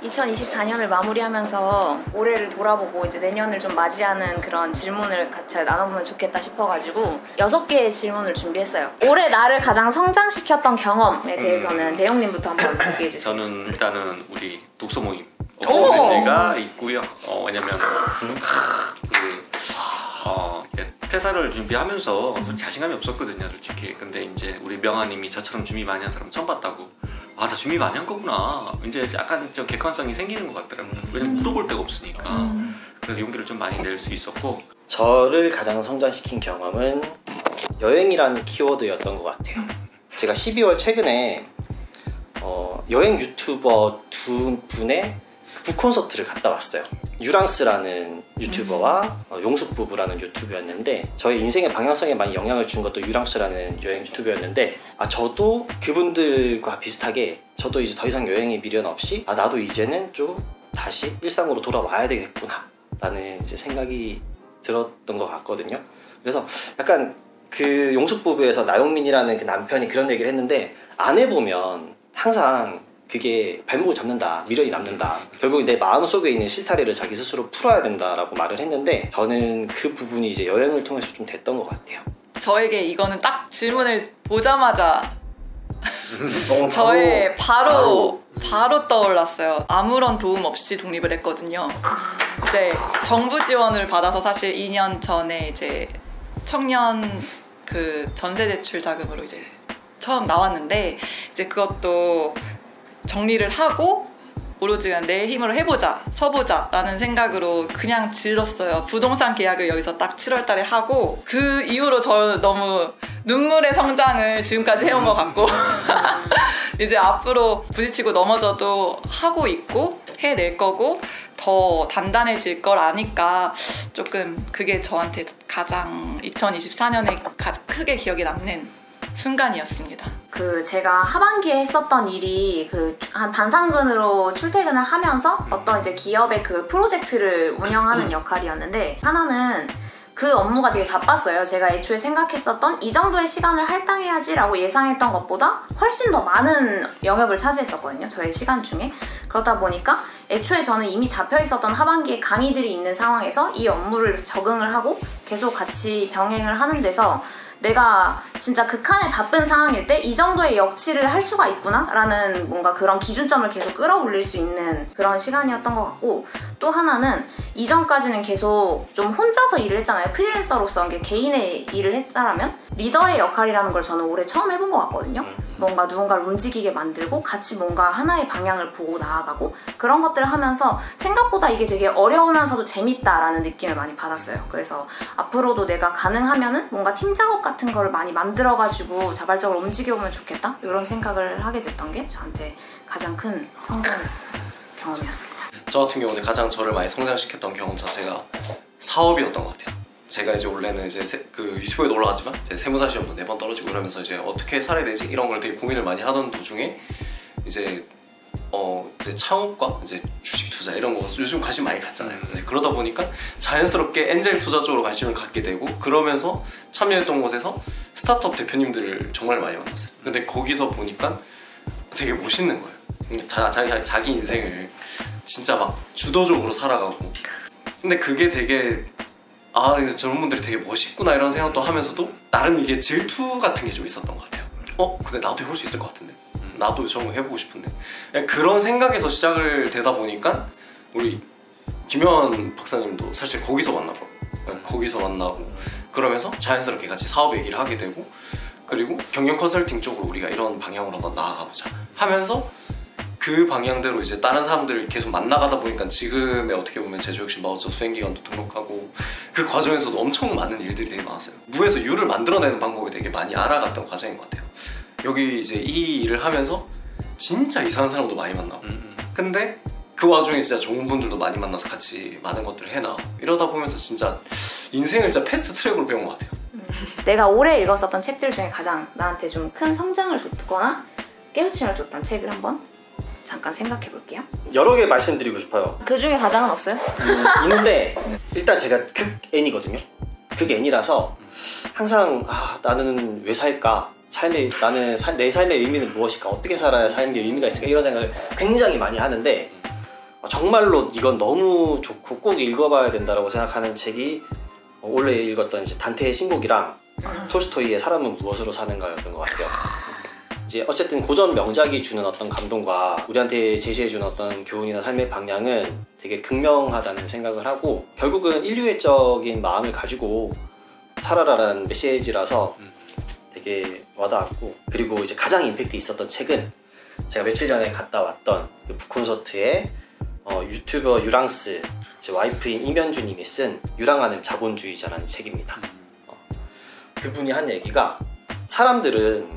2024년을 마무리하면서 올해를 돌아보고 이제 내년을 좀 맞이하는 그런 질문을 같이 나눠보면 좋겠다 싶어가지고 6개의 질문을 준비했어요. 올해 나를 가장 성장시켰던 경험에 대해서는 대용님부터 한번 얘기해주세요. 저는 일단은 우리 독서 모임 업데이가 있고요. 왜냐면 퇴사를 준비하면서 자신감이 없었거든요, 솔직히. 근데 이제 우리 명아님이 저처럼 준비 많이 한 사람 처음 봤다고. 아, 나 준비 많이 한 거구나. 이제 약간 좀 객관성이 생기는 것 같더라고요. 왜냐면 물어볼 데가 없으니까. 그래서 용기를 좀 많이 낼 수 있었고. 저를 가장 성장시킨 경험은 여행이라는 키워드였던 것 같아요. 제가 12월 최근에 여행 유튜버 두 분의 북콘서트를 갔다 왔어요. 유랑스라는 유튜버와 용숙 부부라는 유튜버였는데 저의 인생의 방향성에 많이 영향을 준 것도 유랑스라는 여행 유튜버였는데 저도 그분들과 비슷하게 저도 이제 더 이상 여행에 미련 없이 나도 이제는 좀 다시 일상으로 돌아와야 되겠구나 라는 이제 생각이 들었던 것 같거든요. 그래서 약간 그 용숙 부부에서 나용민이라는 그 남편이 그런 얘기를 했는데 안 해보면 항상 그게 발목을 잡는다, 미련이 남는다, 결국 내 마음속에 있는 실타래를 자기 스스로 풀어야 된다라고 말을 했는데 저는 그 부분이 이제 여행을 통해서 좀 됐던 것 같아요. 저에게 이거는 딱 질문을 보자마자 저의 바로 떠올랐어요. 아무런 도움 없이 독립을 했거든요. 이제 정부 지원을 받아서 사실 2년 전에 이제 청년 그 전세 대출 자금으로 이제 처음 나왔는데 이제 그것도 정리를 하고 오로지 그냥 내 힘으로 해보자, 서보자 라는 생각으로 그냥 질렀어요. 부동산 계약을 여기서 딱 7월 달에 하고 그 이후로 저 너무 눈물의 성장을 지금까지 해온 것 같고 이제 앞으로 부딪히고 넘어져도 하고 있고 해낼 거고 더 단단해질 걸 아니까 조금 그게 저한테 가장 2024년에 가장 크게 기억에 남는 순간이었습니다. 제가 하반기에 했었던 일이 한 반상근으로 출퇴근을 하면서 어떤 이제 기업의 그 프로젝트를 운영하는 역할이었는데 하나는 그 업무가 되게 바빴어요. 제가 애초에 생각했었던 이 정도의 시간을 할당해야지 라고 예상했던 것보다 훨씬 더 많은 영역을 차지했었거든요. 저의 시간 중에. 그러다 보니까 애초에 저는 이미 잡혀 있었던 하반기에 강의들이 있는 상황에서 이 업무를 적응을 하고 계속 같이 병행을 하는 데서 내가 진짜 극한의 바쁜 상황일 때 이 정도의 역치를 할 수가 있구나 라는 뭔가 그런 기준점을 계속 끌어올릴 수 있는 그런 시간이었던 것 같고, 또 하나는 이전까지는 계속 좀 혼자서 일을 했잖아요. 프리랜서로서 개인의 일을 했다라면 리더의 역할이라는 걸 저는 올해 처음 해본 것 같거든요. 뭔가 누군가를 움직이게 만들고 같이 뭔가 하나의 방향을 보고 나아가고 그런 것들을 하면서 생각보다 이게 되게 어려우면서도 재밌다라는 느낌을 많이 받았어요. 그래서 앞으로도 내가 가능하면은 뭔가 팀 작업 같은 거를 많이 만들어가지고 자발적으로 움직여보면 좋겠다 이런 생각을 하게 됐던 게 저한테 가장 큰 성장 경험이었습니다. 저 같은 경우는 가장 저를 많이 성장시켰던 경험 자체가 사업이었던 것 같아요. 제가 이제 원래는 이제 그 유튜브에도 올라갔지만 제 세무사 시험도 4번 떨어지고 이러면서 이제 어떻게 살아야 되지 이런 걸 되게 고민을 많이 하던 도중에 이제 창업과 이제 주식 투자 이런 거 요즘 관심 많이 갖잖아요. 그러다 보니까 자연스럽게 엔젤 투자 쪽으로 관심을 갖게 되고 그러면서 참여했던 곳에서 스타트업 대표님들을 정말 많이 만났어요. 근데 거기서 보니까 되게 멋있는 거예요. 자기 인생을 진짜 막 주도적으로 살아가고 근데 그게 되게 저런 분들이 되게 멋있구나 이런 생각도 하면서도 나름 이게 질투 같은 게 좀 있었던 것 같아요. 근데 나도 해볼 수 있을 것 같은데 나도 저런 거 해보고 싶은데 그런 생각에서 시작을 되다 보니까 우리 김현 박사님도 사실 거기서 만나고 거기서 만나고 그러면서 자연스럽게 같이 사업 얘기를 하게 되고 그리고 경영 컨설팅 쪽으로 우리가 이런 방향으로 한번 나아가보자 하면서 그 방향대로 이제 다른 사람들 계속 만나가다 보니까 지금의 어떻게 보면 제조혁신 마우처 수행기관도 등록하고 그 과정에서도 엄청 많은 일들이 되게 많았어요. 무에서 유를 만들어내는 방법을 되게 많이 알아갔던 과정인 것 같아요. 여기 이제 이 일을 하면서 진짜 이상한 사람도 많이 만나고 근데 그 와중에 진짜 좋은 분들도 많이 만나서 같이 많은 것들을 해나가고 이러다 보면서 진짜 인생을 진짜 패스트 트랙으로 배운 것 같아요. 내가 올해 읽었었던 책들 중에 가장 나한테 좀 큰 성장을 줬거나 깨우침을 줬던 책을 한번 잠깐 생각해 볼게요. 여러 개 말씀드리고 싶어요. 그 중에 가장은 없어요? 있는데 일단 제가 극 N이거든요. 극 N이라서 항상 나는 왜 살까? 나는 내 삶의 의미는 무엇일까? 어떻게 살아야 삶의 의미가 있을까? 이런 생각을 굉장히 많이 하는데 정말로 이건 너무 좋고 꼭 읽어봐야 된다라고 생각하는 책이 원래 읽었던 이제 단테의 신곡이랑 톨스토이의 사람은 무엇으로 사는가였던 것 같아요. 이제 어쨌든 고전 명작이 주는 어떤 감동과 우리한테 제시해주는 어떤 교훈이나 삶의 방향은 되게 극명하다는 생각을 하고 결국은 인류애적인 마음을 가지고 살아라라는 메시지라서 되게 와닿았고 그리고 이제 가장 임팩트 있었던 책은 제가 며칠 전에 갔다 왔던 그 북콘서트에 유튜버 유랑스 제 와이프인 이면주님이 쓴 유랑하는 자본주의자라는 책입니다. 그분이 한 얘기가 사람들은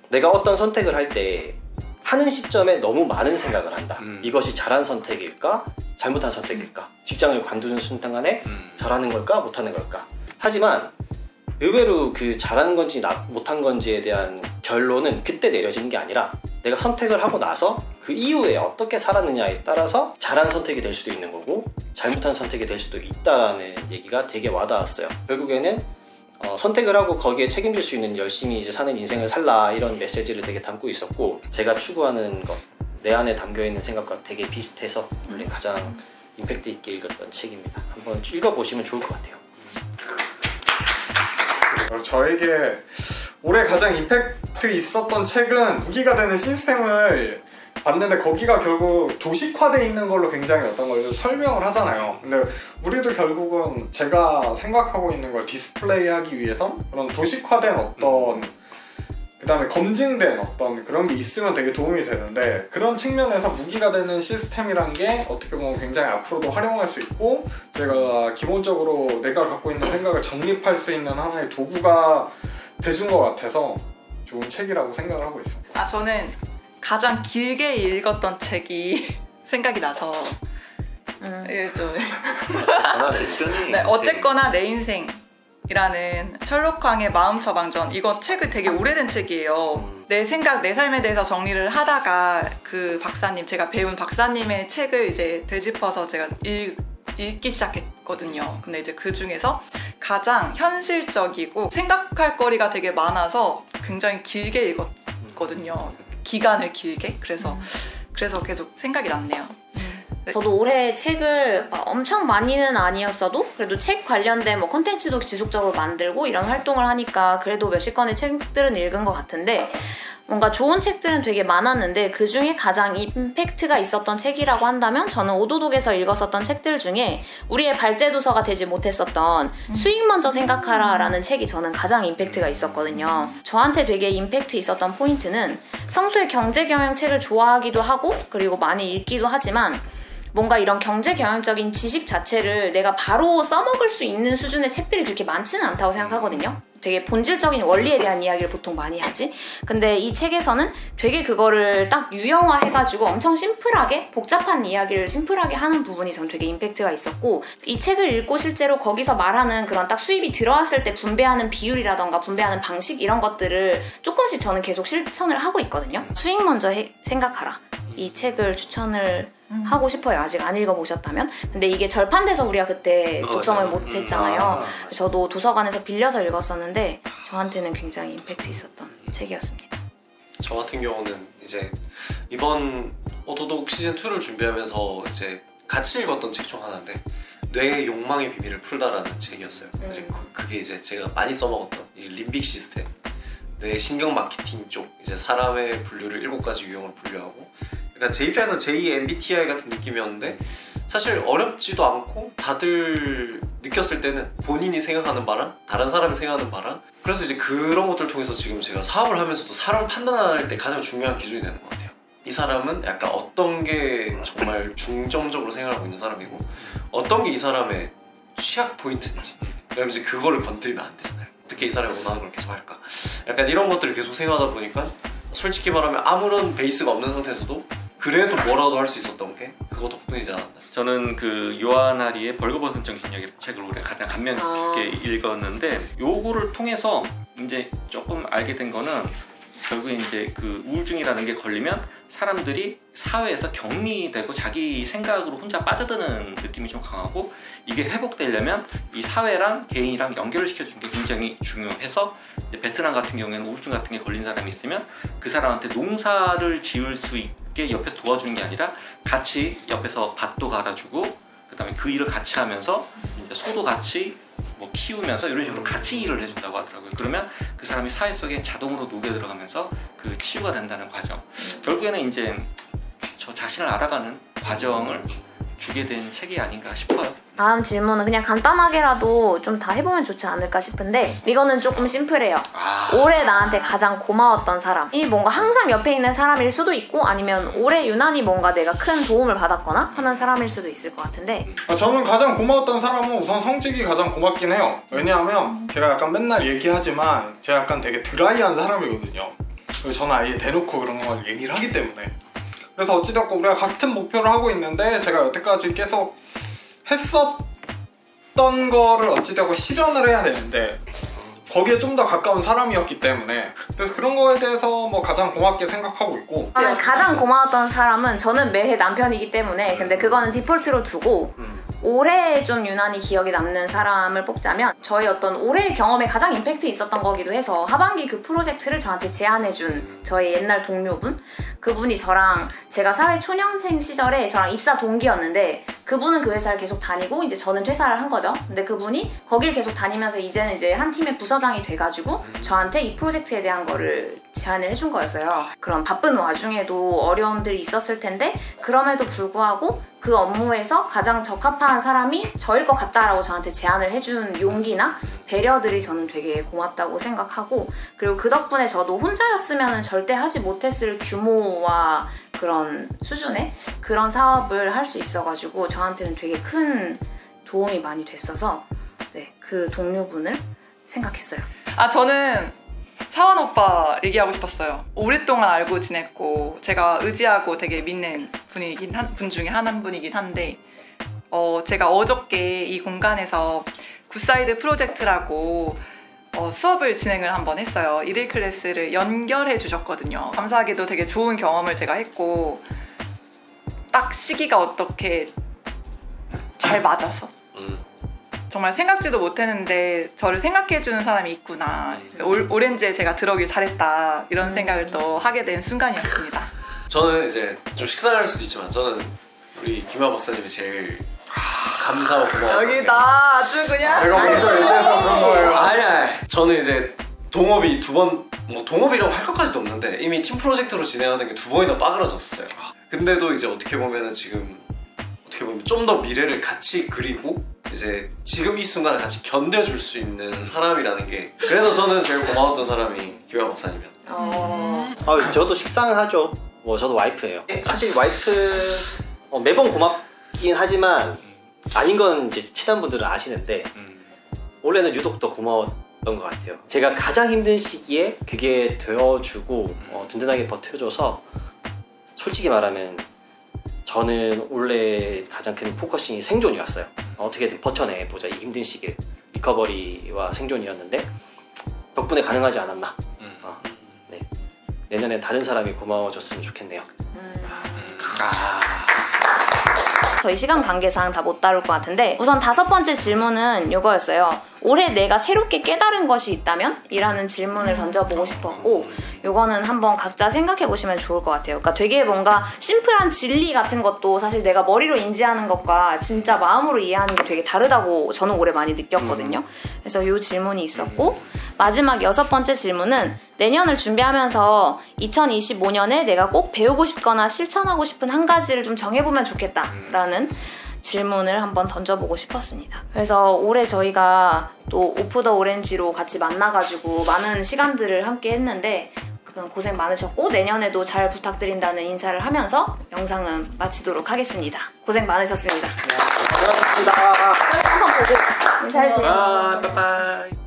내가 어떤 선택을 할 때 하는 시점에 너무 많은 생각을 한다. 이것이 잘한 선택일까? 잘못한 선택일까? 직장을 관두는 순간에 잘하는 걸까? 못하는 걸까? 하지만 의외로 그 잘하는 건지 못한 건지에 대한 결론은 그때 내려지는 게 아니라 내가 선택을 하고 나서 그 이후에 어떻게 살았느냐에 따라서 잘한 선택이 될 수도 있는 거고 잘못한 선택이 될 수도 있다라는 얘기가 되게 와닿았어요. 결국에는 선택을 하고 거기에 책임질 수 있는 열심히 이제 사는 인생을 살라 이런 메시지를 되게 담고 있었고 제가 추구하는 것, 내 안에 담겨있는 생각과 되게 비슷해서 가장 임팩트 있게 읽었던 책입니다. 한번 읽어보시면 좋을 것 같아요. 저에게 올해 가장 임팩트 있었던 책은 무기가 되는 시스템을 봤는데 거기가 결국 도식화되어 있는 걸로 굉장히 어떤 걸 설명을 하잖아요. 근데 우리도 결국은 제가 생각하고 있는 걸 디스플레이하기 위해서 그런 도식화된 어떤 그 다음에 검증된 어떤 그런 게 있으면 되게 도움이 되는데 그런 측면에서 무기가 되는 시스템이란 게 어떻게 보면 굉장히 앞으로도 활용할 수 있고 제가 기본적으로 내가 갖고 있는 생각을 정립할 수 있는 하나의 도구가 돼준 것 같아서 좋은 책이라고 생각을 하고 있습니다. 저는 가장 길게 읽었던 책이 생각이 나서 네, 어쨌거나 내 인생이라는 셜록 황의 마음 처방전 이거 책을 되게 오래된 책이에요. 내 생각, 내 삶에 대해서 정리를 하다가 그 박사님, 제가 배운 박사님의 책을 이제 되짚어서 제가 읽기 시작했거든요. 근데 이제 그 중에서 가장 현실적이고 생각할 거리가 되게 많아서 굉장히 길게 읽었거든요. 기간을 길게. 그래서 계속 생각이 났네요. 저도 올해 책을 엄청 많이는 아니었어도 그래도 책 관련된 콘텐츠도 지속적으로 만들고 이런 활동을 하니까 그래도 몇십 권의 책들은 읽은 것 같은데 뭔가 좋은 책들은 되게 많았는데 그 중에 가장 임팩트가 있었던 책이라고 한다면 저는 오도독에서 읽었었던 책들 중에 우리의 발제도서가 되지 못했었던 수익 먼저 생각하라 라는 책이 저는 가장 임팩트가 있었거든요. 저한테 되게 임팩트 있었던 포인트는 평소에 경제 경영 책을 좋아하기도 하고 그리고 많이 읽기도 하지만 뭔가 이런 경제 경영적인 지식 자체를 내가 바로 써먹을 수 있는 수준의 책들이 그렇게 많지는 않다고 생각하거든요. 되게 본질적인 원리에 대한 이야기를 보통 많이 하지. 근데 이 책에서는 되게 그거를 딱 유형화해가지고 엄청 심플하게 복잡한 이야기를 심플하게 하는 부분이 전 되게 임팩트가 있었고 이 책을 읽고 실제로 거기서 말하는 그런 딱 수입이 들어왔을 때 분배하는 비율이라던가 분배하는 방식 이런 것들을 조금씩 저는 계속 실천을 하고 있거든요. 수익 먼저 생각하라. 이 책을 추천을 하고 싶어요. 아직 안 읽어보셨다면. 근데 이게 절판돼서 우리가 그때 독서를 못했잖아요. 저도 도서관에서 빌려서 읽었었는데 저한테는 굉장히 임팩트 있었던 책이었습니다. 저 같은 경우는 이제 이번 오도독 시즌2를 준비하면서 이제 같이 읽었던 책 중 하나인데 뇌의 욕망의 비밀을 풀다라는 책이었어요. 이제 그게 이제 제가 많이 써먹었던 이제 림빅 시스템, 뇌 신경 마케팅 쪽 이제 사람의 분류를 7가지 유형으로 분류하고 그러니까 제 입장에서 제2의 MBTI 같은 느낌이었는데 사실 어렵지도 않고 다들 느꼈을 때는 본인이 생각하는 바랑 다른 사람이 생각하는 바랑 그래서 이제 그런 것들을 통해서 지금 제가 사업을 하면서도 사람을 판단할 때 가장 중요한 기준이 되는 것 같아요. 이 사람은 약간 어떤 게 정말 중점적으로 생각하고 있는 사람이고 어떤 게 이 사람의 취약 포인트인지 그러면 이제 그거를 건드리면 안 되잖아요. 어떻게 이 사람이 원하는 걸 계속 할까 약간 이런 것들을 계속 생각하다 보니까 솔직히 말하면 아무런 베이스가 없는 상태에서도 그래도 뭐라도 할 수 있었던 게 그거 덕분이지 않았나. 저는 그 요하나리의 벌거벗은 정신력이라는 책을 올해 가장 감명 깊게 읽었는데 요거를 통해서 이제 조금 알게 된 거는 결국에 이제 그 우울증이라는 게 걸리면 사람들이 사회에서 격리되고 자기 생각으로 혼자 빠져드는 느낌이 좀 강하고 이게 회복되려면 이 사회랑 개인이랑 연결을 시켜주는 게 굉장히 중요해서 이제 베트남 같은 경우에는 우울증 같은 게 걸린 사람이 있으면 그 사람한테 농사를 지을 수 게 옆에서 도와주는 게 아니라 같이 옆에서 밭도 갈아주고 그다음에 그 일을 같이 하면서 이제 소도 같이 뭐 키우면서 이런 식으로 같이 일을 해준다고 하더라고요. 그러면 그 사람이 사회 속에 자동으로 녹여 들어가면서 그 치유가 된다는 과정. 결국에는 이제 저 자신을 알아가는 과정을 주게 된 책이 아닌가 싶어요. 다음 질문은 그냥 간단하게라도 좀 다 해보면 좋지 않을까 싶은데 이거는 조금 심플해요. 올해 나한테 가장 고마웠던 사람이 뭔가 항상 옆에 있는 사람일 수도 있고 아니면 올해 유난히 뭔가 내가 큰 도움을 받았거나 하는 사람일 수도 있을 것 같은데 저는 가장 고마웠던 사람은 우선 성직이 가장 고맙긴 해요. 왜냐하면 제가 약간 맨날 얘기하지만 제가 약간 되게 드라이한 사람이거든요. 그래서 저는 아예 대놓고 그런 걸 얘기를 하기 때문에 그래서 어찌됐건 우리가 같은 목표를 하고 있는데 제가 여태까지 계속 했었던 거를 어찌됐건 실현을 해야 되는데 거기에 좀 더 가까운 사람이었기 때문에 그래서 그런 거에 대해서 뭐 가장 고맙게 생각하고 있고 저는 가장 고마웠던 사람은 저는 매해 남편이기 때문에 근데 그거는 디폴트로 두고 올해 좀 유난히 기억에 남는 사람을 뽑자면 저희 어떤 올해의 경험에 가장 임팩트 있었던 거기도 해서 하반기 그 프로젝트를 저한테 제안해준 저희 옛날 동료분 그분이 저랑 제가 사회 초년생 시절에 저랑 입사 동기였는데 그분은 그 회사를 계속 다니고 이제 저는 퇴사를 한 거죠. 근데 그분이 거기를 계속 다니면서 이제는 이제 한 팀의 부서장이 돼가지고 저한테 이 프로젝트에 대한 거를 제안을 해준 거였어요. 그런 바쁜 와중에도 어려움들이 있었을 텐데 그럼에도 불구하고 그 업무에서 가장 적합한 사람이 저일 것 같다라고 저한테 제안을 해준 용기나 배려들이 저는 되게 고맙다고 생각하고 그리고 그 덕분에 저도 혼자였으면 절대 하지 못했을 규모와 그런 수준의 그런 사업을 할 수 있어가지고 저한테는 되게 큰 도움이 많이 됐어서 네, 그 동료분을 생각했어요. 저는 사원 오빠 얘기하고 싶었어요. 오랫동안 알고 지냈고 제가 의지하고 되게 믿는 분 중에 한 분이긴 한데 제가 어저께 이 공간에서 굿사이드 프로젝트라고 수업을 진행을 한번 했어요. 일일 클래스를 연결해 주셨거든요. 감사하게도 되게 좋은 경험을 제가 했고 딱 시기가 어떻게 잘 맞아서 정말 생각지도 못했는데 저를 생각해주는 사람이 있구나. 오렌지에 제가 들어오길 잘했다 이런 생각을 또 하게 된 순간이었습니다. 저는 이제 좀 식상할 수도 있지만 저는 우리 김하 박사님이 제일 감사하고 고마워요. 여기다 아주 그냥 내가 먼저 얘기해서 그런 거예요. 아니 저는 이제 동업이 두 번 뭐 동업이라고 할 것까지도 없는데 이미 팀 프로젝트로 진행하던 게 2번이나 빠그러졌어요. 근데도 이제 어떻게 보면은 지금 좀 더 미래를 같이 그리고 이제 지금 이 순간을 같이 견뎌줄 수 있는 사람이라는 게 그래서 저는 제일 고마웠던 사람이 김하 박사님이었어요. 저도 식상하죠. 뭐 저도 와이프예요. 사실 와이프 매번 고맙긴 하지만 아닌 건 이제 친한 분들은 아시는데 원래는 유독 더 고마웠던 것 같아요. 제가 가장 힘든 시기에 그게 되어주고 든든하게 버텨줘서 솔직히 말하면 저는 원래 가장 큰 포커싱이 생존이었어요. 어떻게든 버텨내보자 이 힘든 시기를. 리커버리와 생존이었는데 덕분에 가능하지 않았나. 네. 내년엔 다른 사람이 고마워졌으면 좋겠네요. 저희 시간 관계상 다 못 다룰 것 같은데 우선 5번째 질문은 이거였어요. 올해 내가 새롭게 깨달은 것이 있다면? 이라는 질문을 던져보고 싶었고 이거는 한번 각자 생각해보시면 좋을 것 같아요. 그러니까 되게 뭔가 심플한 진리 같은 것도 사실 내가 머리로 인지하는 것과 진짜 마음으로 이해하는 게 되게 다르다고 저는 올해 많이 느꼈거든요. 그래서 이 질문이 있었고 마지막 6번째 질문은 내년을 준비하면서 2025년에 내가 꼭 배우고 싶거나 실천하고 싶은 한 가지를 좀 정해보면 좋겠다라는 질문을 한번 던져보고 싶었습니다. 그래서 올해 저희가 또 오프 더 오렌지로 같이 만나가지고 많은 시간들을 함께 했는데 고생 많으셨고 내년에도 잘 부탁드린다는 인사를 하면서 영상은 마치도록 하겠습니다. 고생 많으셨습니다. 고맙습니다. 한번 보고 인사해주세요. 빠이빠이.